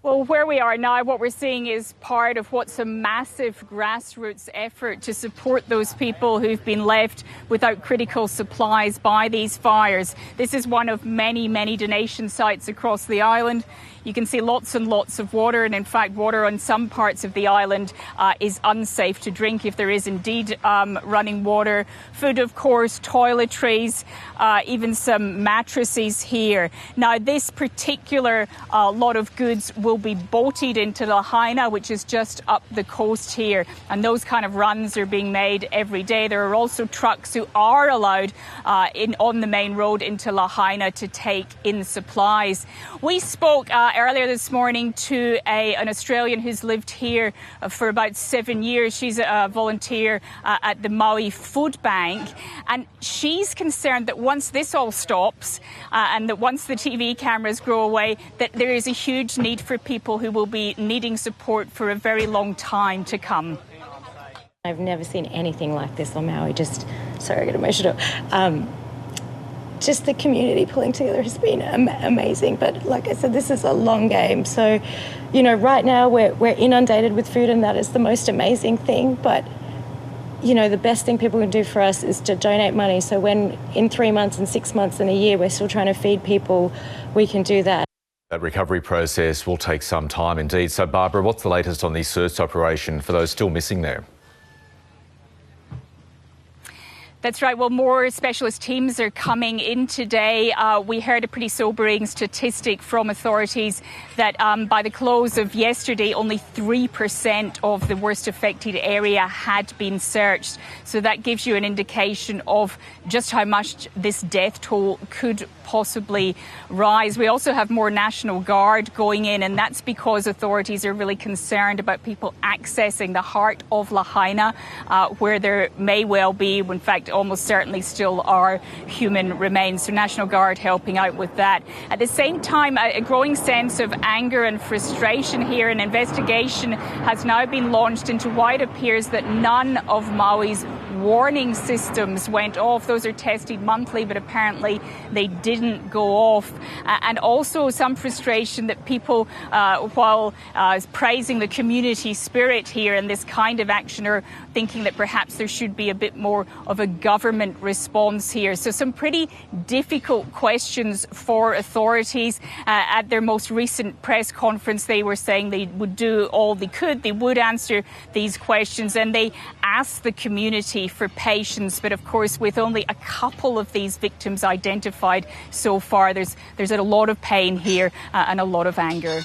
Well, where we are now, what we're seeing is part of what's a massive grassroots effort to support those people who've been left without critical supplies by these fires. This is one of many, many donation sites across the island. You can see lots and lots of water, and in fact, water on some parts of the island is unsafe to drink if there is indeed running water. Food, of course, toiletries, even some mattresses here. Now, this particular lot of goods will be boated into Lahaina, which is just up the coast here, and those kind of runs are being made every day. There are also trucks who are allowed on the main road into Lahaina to take in supplies. We spoke earlier this morning to an Australian who's lived here for about 7 years. She's a volunteer at the Maui Food Bank, and she's concerned that once this all stops and that once the TV cameras go away, that there is a huge need for people who will be needing support for a very long time to come. I've never seen anything like this on Maui. Sorry, I get emotional. Just the community pulling together has been amazing. But like I said, this is a long game. So, right now we're inundated with food, and that is the most amazing thing. But, the best thing people can do for us is to donate money. So when in 3 months and 6 months and a year, we're still trying to feed people, we can do that. That recovery process will take some time indeed. So, Barbara, what's the latest on the search operation for those still missing there? That's right. Well, more specialist teams are coming in today. We heard a pretty sobering statistic from authorities that by the close of yesterday, only 3% of the worst affected area had been searched. So that gives you an indication of just how much this death toll could possibly rise. We also have more National Guard going in, and that's because authorities are really concerned about people accessing the heart of Lahaina, where there may well be, in fact, almost certainly still are human remains. So National Guard helping out with that. At the same time, a growing sense of anger and frustration here. An investigation has now been launched into why it appears that none of Maui's warning systems went off. Those are tested monthly, but apparently they didn't go off. And also some frustration that people, while praising the community spirit here and this kind of action, are thinking that perhaps there should be a bit more of a government response here. So some pretty difficult questions for authorities. At their most recent press conference, they were saying they would do all they could. They would answer these questions, and they asked the community for patience. But of course, with only a couple of these victims identified so far, there's a lot of pain here and a lot of anger.